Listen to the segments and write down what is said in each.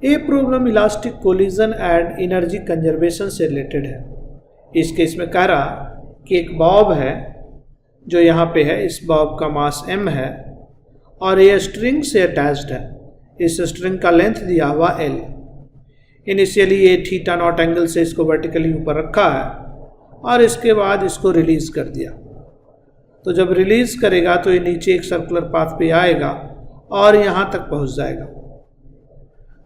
ये problem elastic collision and energy conservation से related है। इस केस में कह रहा कि एक बॉब है जो यहाँ पे है, इस बॉब का मास m है और ये स्ट्रिंग से अटैच्ड है। इस स्ट्रिंग का लेंथ दिया हुआ l। इनिशियली ये थीटा नॉट एंगल से इसको वर्टिकली ऊपर रखा है और इसके बाद इसको रिलीज कर दिया। तो जब रिलीज करेगा तो ये नीचे एक सर्कुलर पाथ पे आएगा और यहाँ तक पहुँच जाएगा।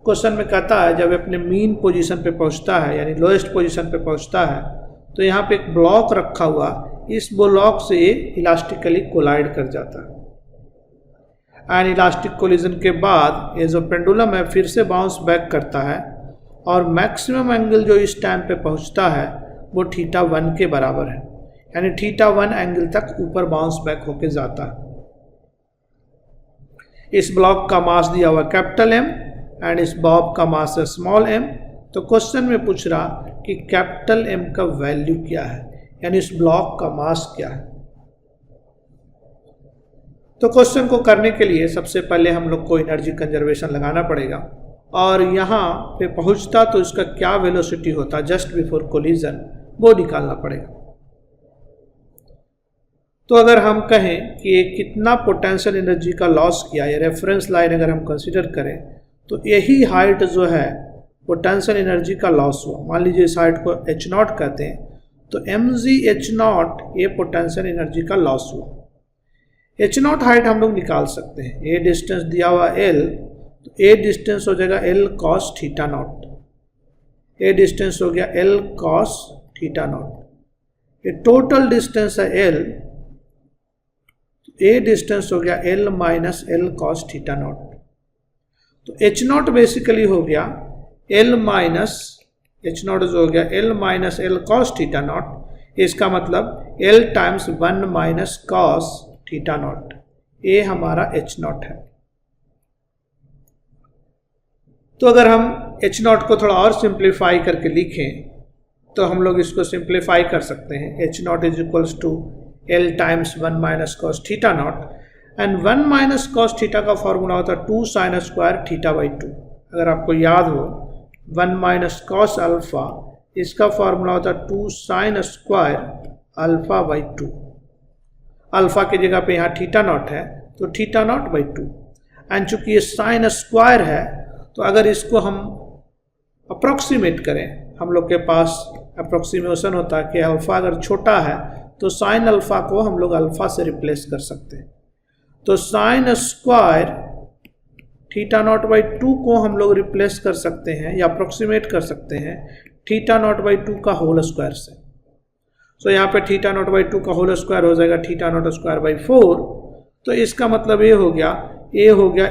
क्वेश्चन में कहता है जब अपने मीन पोजीशन पे पहुँचता है यानी लोएस्ट पोजीशन पे पहुँचता है तो यहाँ पे एक ब्लॉक रखा हुआ, इस ब्लॉक से ये इलास्टिकली कोलाइड कर जाता है एंड इलास्टिक कोलिजन के बाद ये जो पेंडुलम है फिर से बाउंस बैक करता है और मैक्सिमम एंगल जो इस टाइम पे पहुंचता है वो θ1 के बराबर है, यानी θ1 एंगल तक ऊपर बाउंस बैक होके जाता है। इस ब्लॉक का मास दिया हुआ कैपिटल M एंड इस बॉब का मास है स्मॉल m। तो क्वेश्चन में पूछ रहा कि कैपिटल M का वैल्यू क्या है, यानी इस ब्लॉक का मास क्या है। तो क्वेश्चन को करने के लिए सबसे पहले हम लोग को एनर्जी कंजर्वेशन लगाना पड़ेगा और यहाँ पे पहुँचता तो इसका क्या वेलोसिटी होता जस्ट बिफोर कोलिजन वो निकालना पड़ेगा। तो अगर हम कहें कि कितना पोटेंशियल एनर्जी का लॉस किया, ये रेफरेंस लाइन अगर हम कंसीडर करें तो यही हाइट जो है पोटेंशियल एनर्जी का लॉस हुआ। मान लीजिए इस हाइट को h0 कहते हैं तो mgh0 ये पोटेंशियल एनर्जी का लॉस हुआ। h0 हाइट हम लोग निकाल सकते हैं। ये डिस्टेंस दिया हुआ l, तो ये डिस्टेंस हो जाएगा l cos θ0। ये डिस्टेंस हो गया l cos θ0। ये टोटल डिस्टेंस है l, ये डिस्टेंस हो गया l माइनस l cos θ0। तो h0 बेसिकली हो गया l माइनस h0 जो हो गया l माइनस l cos θ0। इसका मतलब l टाइम्स 1 माइनस cos θ0, ये हमारा h0 है। तो अगर हम h0 को थोड़ा और सिंप्लीफाई करके लिखें तो हम लोग इसको सिंप्लीफाई कर सकते हैं। h0 is equals to l times 1 minus cos θ0 and 1 minus cos θ का फॉर्मूला होता है 2 sin स्क्वायर θ/2। अगर आपको याद हो 1 माइनस cos अल्फा, इसका फॉर्मूला होता है 2 sin स्क्वायर α/2। अल्फा की जगह पे यहाँ θ0 है तो θ0/2 एंड चूंकि ये साइन स्क्वायर है तो अगर इसको हम अप्रोक्सीमेट करें, हम लोग के पास अप्रोक्सीमेशन होता है कि अल्फा अगर छोटा है तो साइन अल्फा को हम लोग अल्फा से रिप्लेस कर सकते हैं। तो साइन स्क्वायर θ0/2 को हम लोग रिप्लेस कर सकते हैं या अप्रोक्सीमेट कर सकते हैं θ0/2 का होल स्क्वायर से। तो यहाँ पे θ0/2 का होल स्क्वायर हो जाएगा θ0²/4। तो इसका मतलब ये हो गया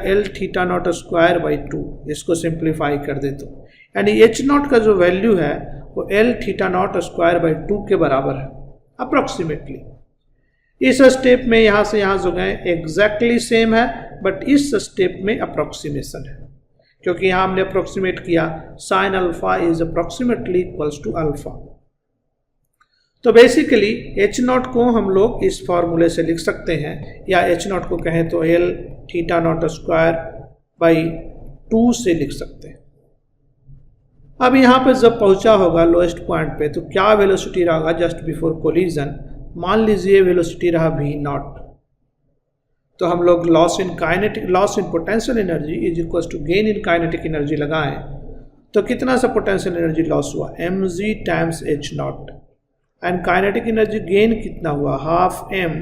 l θ0²/2। इसको सिंप्लीफाई कर दे तो यानी h0 का जो वैल्यू है वो l θ0²/2 के बराबर है अप्रोक्सीमेटली। इस स्टेप में यहाँ से यहाँ जो गए एग्जैक्टली सेम है, बट इस स्टेप में अप्रोक्सीमेशन है क्योंकि यहाँ हमने अप्रोक्सीमेट किया sine alpha is approximately equals to alpha. तो बेसिकली h0 को हम लोग इस फॉर्मूले से लिख सकते हैं, या h0 को कहें तो l θ0²/2 से लिख सकते हैं। अब यहाँ पे जब पहुँचा होगा लोएस्ट पॉइंट पे तो क्या वेलोसिटी रहा जस्ट बिफोर कोलिजन। मान लीजिए वेलोसिटी रहा v0। तो हम लोग loss in potential energy is equals to gain in kinetic energy लगाएं तो कितना सा पोटेंशियल एनर्जी लॉस हुआ mg times h0 and kinetic energy gain कितना हुआ हाफ m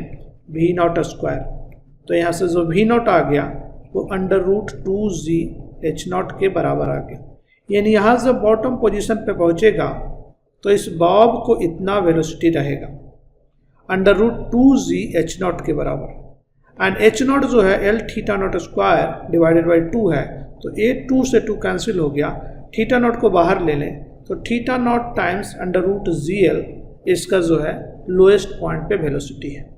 v0²। तो यहाँ से जो v0 आ गया वो √2g h0 के बराबर आ गया। यानी यहाँ से बॉटम पोजीशन पे पहुँचेगा तो इस बॉब को इतना वेलोसिटी रहेगा √2g h0 के बराबर। एंड h0 जो है l θ0²/2 है तो ये 2 से 2 कैंसिल हो गया, θ0 को बाहर ले लें तो θ0 टाइम्स √gl इसका जो है लोएस्ट पॉइंट पे वेलोसिटी है।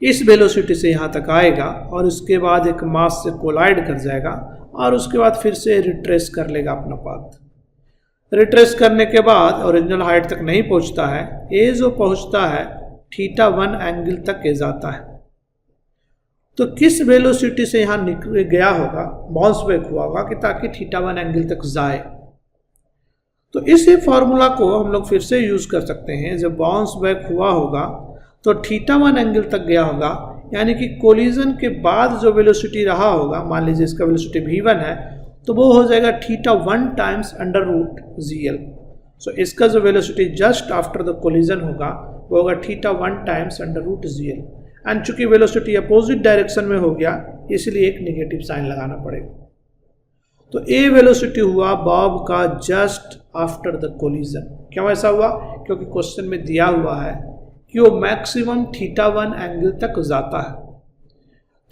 इस वेलोसिटी से यहाँ तक आएगा और उसके बाद एक मास से कोलाइड कर जाएगा और उसके बाद फिर से रिट्रेस कर लेगा अपना पाथ। रिट्रेस करने के बाद ओरिजिनल हाइट तक नहीं पहुँचता है, ये जो पहुँचता है θ1 एंगल तक जाता है तो किस वेलोसिटी से यहाँ निकल गया होगा, बाउंस बैक हुआ होगा कि ताकि θ1 एंगल तक जाए। तो इसी फॉर्मूला को हम लोग फिर से यूज़ कर सकते हैं। जब बाउंस बैक हुआ होगा तो θ1 एंगल तक गया होगा, यानी कि कोलिजन के बाद जो वेलोसिटी रहा होगा, मान लीजिए इसका वेलोसिटी v1 है, तो वो हो जाएगा θ1 टाइम्स √gl। सो इसका जो velocity just after the collision होगा वो होगा θ1 टाइम्स √gl। एंड चूंकि वेलोसिटी अपोजिट डायरेक्शन में हो गया, इसलिए एक नेगेटिव साइन लगाना पड़ेगा। तो ए वेलोसिटी हुआ बॉब का जस्ट आफ्टर द कोलिजन। क्यों ऐसा हुआ? क्योंकि क्वेश्चन में दिया हुआ है कि वो मैक्सिमम θ1 एंगल तक जाता है।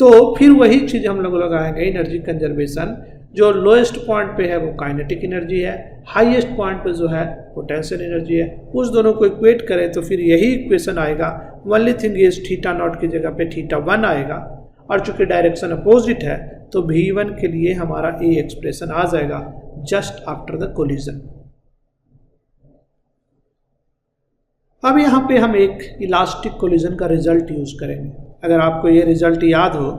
तो फिर वही चीज़ हम लोग लगाएंगे, एनर्जी कंजर्वेशन। जो लोएस्ट पॉइंट पे है वो काइनेटिक एनर्जी है, हाईएस्ट पॉइंट पे जो है पोटेंशियल एनर्जी है। उस दोनों को इक्वेट करें तो फिर यही इक्वेशन आएगा। ओनली थिंग इज θ0 की जगह पे θ1 आएगा, और चूंकि डायरेक्शन अपोजिट है तो v1 के लिए हमारा ए एक्सप्रेशन आ जाएगा जस्ट आफ्टर द कोलिजन। अब यहाँ पे हम एक इलास्टिक कोलिजन का रिजल्ट यूज करेंगे। अगर आपको ये रिजल्ट याद हो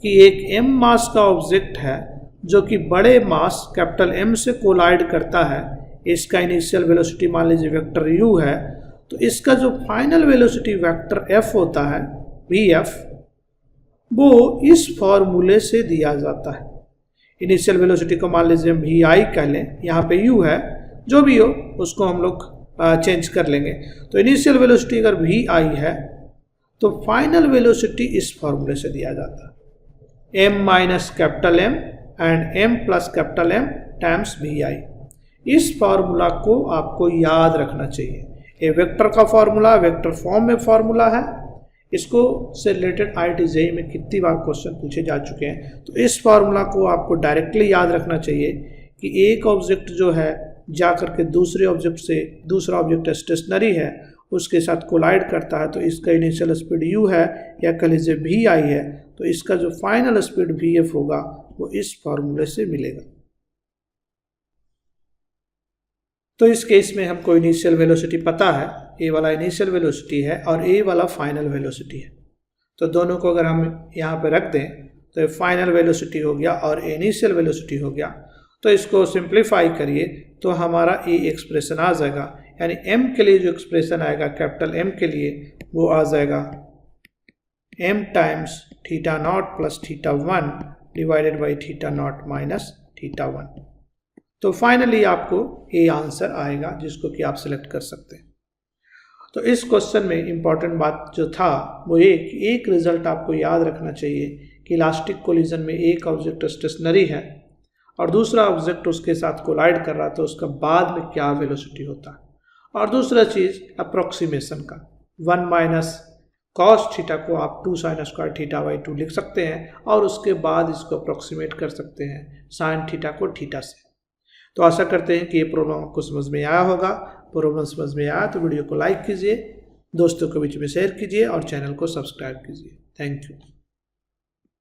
कि एक m मास का ऑब्जेक्ट है जो कि बड़े मास कैपिटल M से कोलाइड करता है, इसका इनिशियल वेलोसिटी मान लीजिए वेक्टर u है, तो इसका जो फाइनल वेलोसिटी वेक्टर f होता है vf, वो इस फॉर्मूले से दिया जाता है। इनिशियल वेलोसिटी को मान लीजिए हम vi कह लें, यहाँ पे u है, जो भी हो उसको हम लोग चेंज कर लेंगे। तो इनिशियल वेलोसिटी अगर vi है तो फाइनल वेलोसिटी इस फॉर्मूले से दिया जाता है, m minus capital M and m plus capital M times vi। इस फॉर्मूला को आपको याद रखना चाहिए। ये वेक्टर का फॉर्मूला वेक्टर फॉर्म में फॉर्मूला है। इसको से रिलेटेड IIT JEE में कितनी बार क्वेश्चन पूछे जा चुके हैं। तो इस फॉर्मूला को आपको डायरेक्टली याद रखना चाहिए कि एक ऑब्जेक्ट जो है जा करके दूसरे ऑब्जेक्ट से, दूसरा ऑब्जेक्ट स्टेशनरी है, उसके साथ कोलाइड करता है, तो इसका इनिशियल स्पीड u है या कह लीजिए vi है, तो इसका जो फाइनल स्पीड vf होगा वो इस फॉर्मूले से मिलेगा। तो इस केस में हमको इनिशियल वेलोसिटी पता है, ए वाला इनिशियल वेलोसिटी है और ए वाला फाइनल वेलोसिटी है। तो दोनों को अगर हम यहाँ पे रख दें तो ये फाइनल वेलोसिटी हो गया और इनिशियल वेलोसिटी हो गया। तो इसको सिंप्लीफाई करिए तो हमारा ए एक्सप्रेशन आ जाएगा, यानी m के लिए जो एक्सप्रेशन आएगा कैपिटल M के लिए वो आ जाएगा m times θ0 plus θ1 divided by θ0 minus θ1। तो फाइनली आपको ए आंसर आएगा जिसको कि आप सिलेक्ट कर सकते हैं। तो इस क्वेश्चन में इंपॉर्टेंट बात जो था वो एक रिजल्ट आपको याद रखना चाहिए कि इलास्टिक कोलिजन में एक ऑब्जेक्ट स्टेशनरी है और दूसरा ऑब्जेक्ट उसके साथ कोलाइड कर रहा है, तो उसका बाद में क्या वेलोसिटी होता है। और दूसरा चीज़ अप्रोक्सीमेशन का 1 माइनस कॉस थीटा को आप 2 साइन स्क्वायर θ/2 लिख सकते हैं और उसके बाद इसको अप्रोक्सीमेट कर सकते हैं साइन थीटा को थीटा से। तो आशा करते हैं कि ये प्रॉब्लम आपको समझ में आया होगा। प्रॉब्लम समझ में आया तो वीडियो को लाइक कीजिए, दोस्तों के बीच में शेयर कीजिए और चैनल को सब्सक्राइब कीजिए। Thank you.